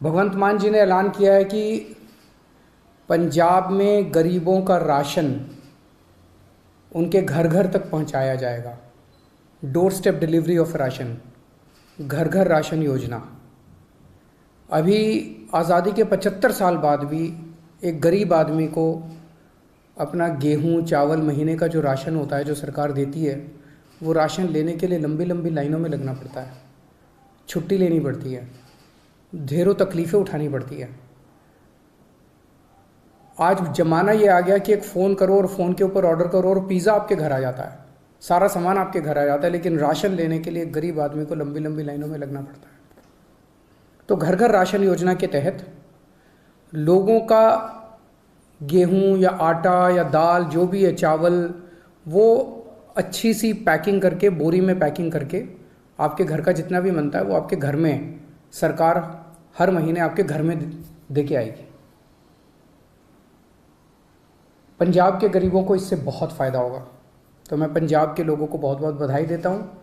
भगवंत मान जी ने ऐलान किया है कि पंजाब में गरीबों का राशन उनके घर घर तक पहुंचाया जाएगा। Door step delivery of ration, घर घर राशन योजना। अभी आज़ादी के 75 साल बाद भी एक गरीब आदमी को अपना गेहूं चावल महीने का जो राशन होता है जो सरकार देती है, वो राशन लेने के लिए लंबी लंबी लाइनों में लगना पड़ता है, छुट्टी लेनी पड़ती है, ढेरों तकलीफ़ें उठानी पड़ती है। आज ज़माना ये आ गया कि एक फ़ोन करो और फ़ोन के ऊपर ऑर्डर करो और पिज़्ज़ा आपके घर आ जाता है, सारा सामान आपके घर आ जाता है, लेकिन राशन लेने के लिए गरीब आदमी को लंबी लंबी लाइनों में लगना पड़ता है। तो घर घर राशन योजना के तहत लोगों का गेहूं या आटा या दाल जो भी है, चावल, वो अच्छी सी पैकिंग करके, बोरी में पैकिंग करके आपके घर का जितना भी बनता है वो आपके घर में सरकार हर महीने आपके घर में दे के आएगी। पंजाब के गरीबों को इससे बहुत फ़ायदा होगा। तो मैं पंजाब के लोगों को बहुत बहुत बधाई देता हूँ।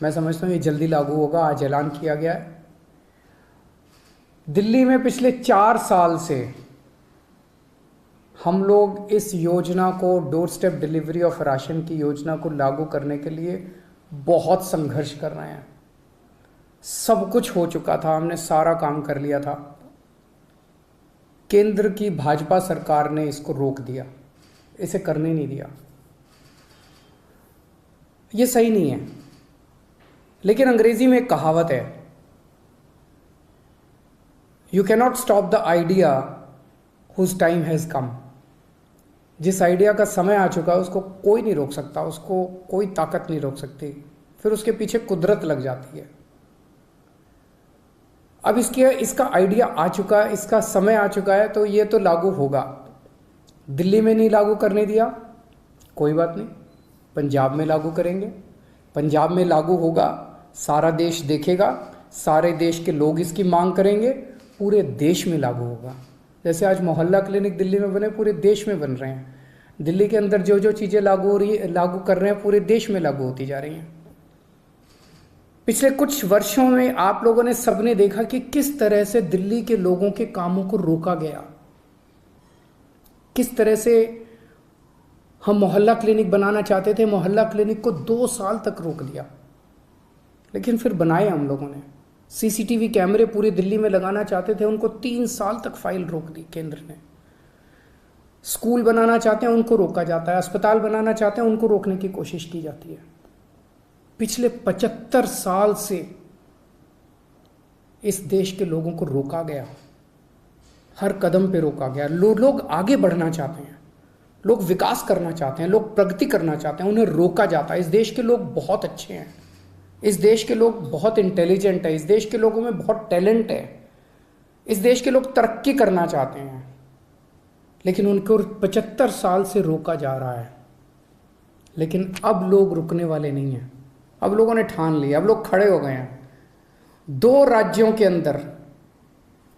मैं समझता हूँ ये जल्दी लागू होगा, आज ऐलान किया गया है। दिल्ली में पिछले 4 साल से हम लोग इस योजना को, door step delivery of ration की योजना को लागू करने के लिए बहुत संघर्ष कर रहे हैं। सब कुछ हो चुका था, हमने सारा काम कर लिया था। केंद्र की भाजपा सरकार ने इसको रोक दिया, इसे करने नहीं दिया। ये सही नहीं है। लेकिन अंग्रेजी में एक कहावत है, you cannot stop the idea whose time has come. जिस आइडिया का समय आ चुका है उसको कोई नहीं रोक सकता, उसको कोई ताकत नहीं रोक सकती, फिर उसके पीछे कुदरत लग जाती है। अब इसका आइडिया आ चुका है, इसका समय आ चुका है, तो ये तो लागू होगा। दिल्ली में नहीं लागू करने दिया, कोई बात नहीं, पंजाब में लागू करेंगे। पंजाब में लागू होगा, सारा देश देखेगा, सारे देश के लोग इसकी मांग करेंगे, पूरे देश में लागू होगा। जैसे आज मोहल्ला क्लिनिक दिल्ली में बने, पूरे देश में बन रहे हैं। दिल्ली के अंदर जो जो चीज़ें लागू कर रहे हैं, पूरे देश में लागू होती जा रही हैं। पिछले कुछ वर्षों में आप लोगों ने सबने देखा कि किस तरह से दिल्ली के लोगों के कामों को रोका गया, किस तरह से हम मोहल्ला क्लिनिक बनाना चाहते थे, मोहल्ला क्लिनिक को 2 साल तक रोक दिया, लेकिन फिर बनाए हम लोगों ने। सीसीटीवी कैमरे पूरी दिल्ली में लगाना चाहते थे, उनको 3 साल तक फाइल रोक दी केंद्र ने। स्कूल बनाना चाहते हैं उनको रोका जाता है, अस्पताल बनाना चाहते हैं उनको रोकने की कोशिश की जाती है। पिछले 75 साल से इस देश के लोगों को रोका गया, हर कदम पे रोका गया। लोग आगे बढ़ना चाहते हैं, लोग विकास करना चाहते हैं, लोग प्रगति करना चाहते हैं, उन्हें रोका जाता है। इस देश के लोग बहुत अच्छे हैं, इस देश के लोग बहुत इंटेलिजेंट है, इस देश के लोगों में बहुत टैलेंट है, इस देश के लोग तरक्की करना चाहते हैं, लेकिन उनको 75 साल से रोका जा रहा है। लेकिन अब लोग रुकने वाले नहीं हैं। अब लोगों ने ठान लिया, अब लोग खड़े हो गए हैं। 2 राज्यों के अंदर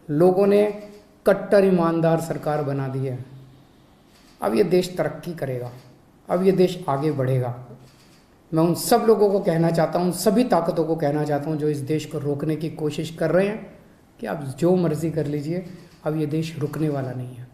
लोगों ने कट्टर ईमानदार सरकार बना दी है। अब ये देश तरक्की करेगा, अब ये देश आगे बढ़ेगा। मैं उन सब लोगों को कहना चाहता हूँ, सभी ताकतों को कहना चाहता हूँ जो इस देश को रोकने की कोशिश कर रहे हैं, कि आप जो मर्जी कर लीजिए, अब ये देश रुकने वाला नहीं है।